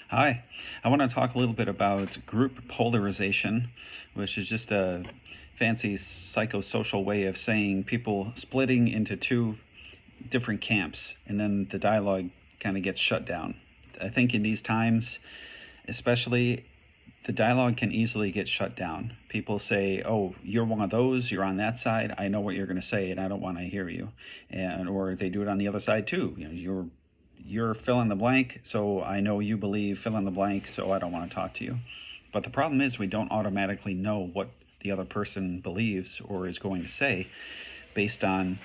Hi, I want to talk a little bit about group polarization, which is just a fancy psychosocial way of saying people splitting into two different camps, and then the dialogue kind of gets shut down. I think in these times, especially, the dialogue can easily get shut down. People say, "Oh, you're one of those. You're on that side. I know what you're going to say, and I don't want to hear you." And or they do it on the other side too. You're fill in the blank, so I know you believe fill in the blank, so I don't want to talk to you. But the problem is we don't automatically know what the other person believes or is going to say based on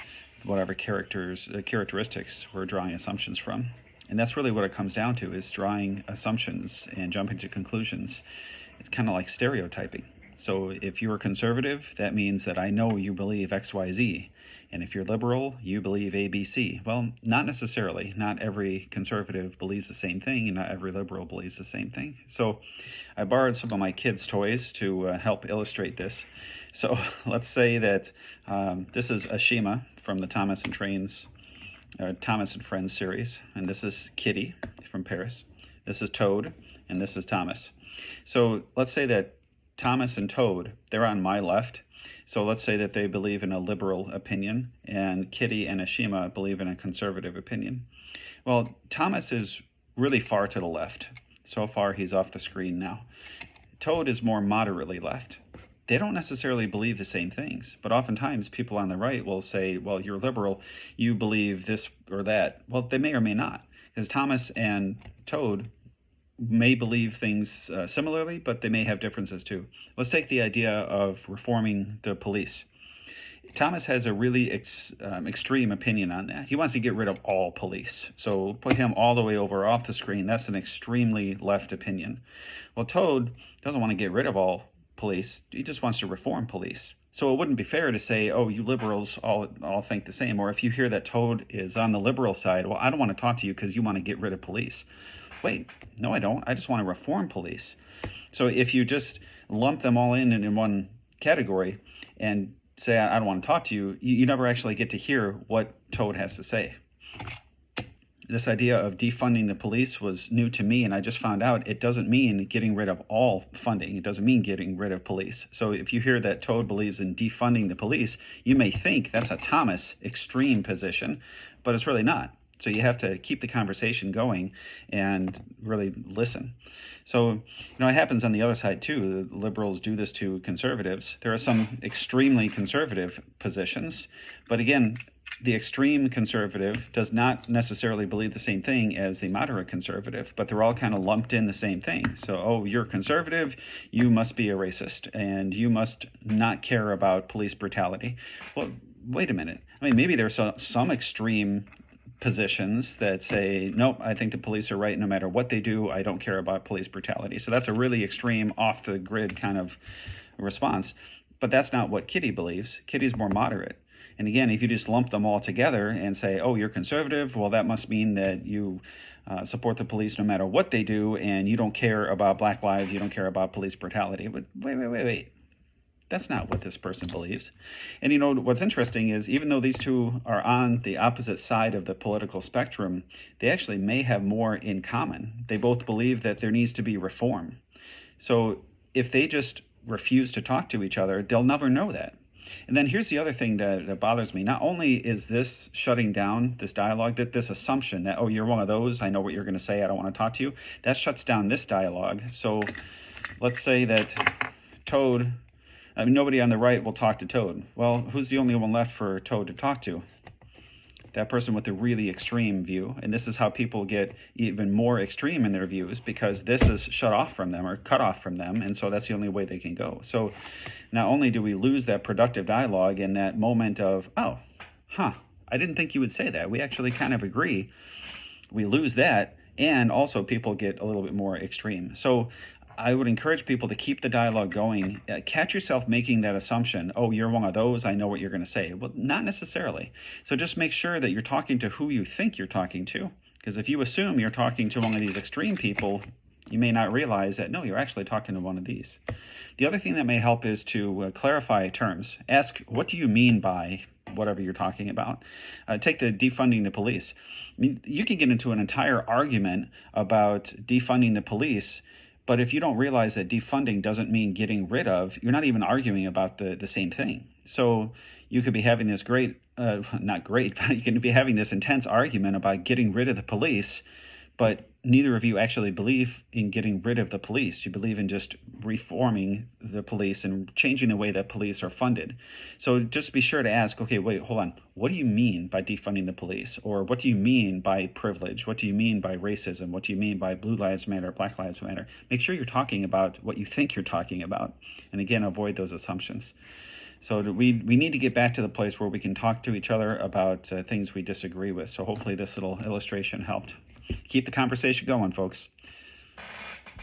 whatever characteristics we're drawing assumptions from. And that's really what it comes down to, is drawing assumptions and jumping to conclusions. It's kind of like stereotyping. So if you're conservative, that means that I know you believe XYZ. And if you're liberal, you believe ABC. Well, not necessarily. Not every conservative believes the same thing, and not every liberal believes the same thing. So I borrowed some of my kids' toys to help illustrate this. So let's say that this is Ashima from the Thomas and Friends series, and this is Kitty from Paris. This is Toad, and this is Thomas. So let's say that Thomas and Toad, they're on my left. So let's say that they believe in a liberal opinion, and Kitty and Ashima believe in a conservative opinion. Well, Thomas is really far to the left. So far, he's off the screen now. Toad is more moderately left. They don't necessarily believe the same things, but oftentimes people on the right will say, well, you're liberal, you believe this or that. Well, they may or may not, because Thomas and Toad may believe things similarly, but they may have differences too. Let's take the idea of reforming the police. Thomas has a really extreme opinion on that. He wants to get rid of all police. So put him all the way over off the screen. That's an extremely left opinion. Well, Toad doesn't want to get rid of all police. He just wants to reform police. So it wouldn't be fair to say, oh, you liberals all think the same. Or if you hear that Toad is on the liberal side, well, I don't want to talk to you because you want to get rid of police. Wait, no, I don't. I just want to reform police. So if you just lump them all in one category and say, I don't want to talk to you, you never actually get to hear what Toad has to say. This idea of defunding the police was new to me, and I just found out it doesn't mean getting rid of all funding. It doesn't mean getting rid of police. So if you hear that Toad believes in defunding the police, you may think that's a Thomas extreme position, but it's really not. So you have to keep the conversation going and really listen. So, it happens on the other side too. The liberals do this to conservatives. There are some extremely conservative positions, but again, the extreme conservative does not necessarily believe the same thing as the moderate conservative, but they're all kind of lumped in the same thing. So, oh, you're conservative, you must be a racist, and you must not care about police brutality. Well, wait a minute. I mean, maybe there's some extreme positions that say, nope, I think the police are right no matter what they do. I don't care about police brutality. So that's a really extreme, off the grid kind of response. But that's not what Kitty believes. Kitty's more moderate. And again, if you just lump them all together and say, oh, you're conservative, well, that must mean that you support the police no matter what they do, and you don't care about Black lives, you don't care about police brutality. But wait. That's not what this person believes. And what's interesting is, even though these two are on the opposite side of the political spectrum, they actually may have more in common. They both believe that there needs to be reform. So if they just refuse to talk to each other, they'll never know that. And then here's the other thing that bothers me. Not only is this shutting down this dialogue, that this assumption that, oh, you're one of those, I know what you're going to say, I don't want to talk to you, that shuts down this dialogue. So let's say that Toad... nobody on the right will talk to Toad. Well, who's the only one left for Toad to talk to? That person with the really extreme view. And this is how people get even more extreme in their views, because this is shut off from them or cut off from them. And so that's the only way they can go. So not only do we lose that productive dialogue in that moment of, oh, I didn't think you would say that. We actually kind of agree. We lose that. And also people get a little bit more extreme. So I would encourage people to keep the dialogue going. Catch yourself making that assumption, oh, you're one of those, I know what you're going to say. Well, not necessarily. So just make sure that you're talking to who you think you're talking to. Because if you assume you're talking to one of these extreme people, you may not realize that, no, you're actually talking to one of these. The other thing that may help is to clarify terms. Ask, what do you mean by whatever you're talking about. Take the defunding the police. I mean, you can get into an entire argument about defunding the police, but if you don't realize that defunding doesn't mean getting rid of, you're not even arguing about the same thing. So you could be having this not great, but you can be having this intense argument about getting rid of the police, but neither of you actually believe in getting rid of the police. You believe in just reforming the police and changing the way that police are funded. So just be sure to ask, okay, wait, hold on. What do you mean by defunding the police? Or what do you mean by privilege? What do you mean by racism? What do you mean by Blue Lives Matter, Black Lives Matter? Make sure you're talking about what you think you're talking about. And again, avoid those assumptions. So we need to get back to the place where we can talk to each other about things we disagree with. So hopefully this little illustration helped. Keep the conversation going, folks.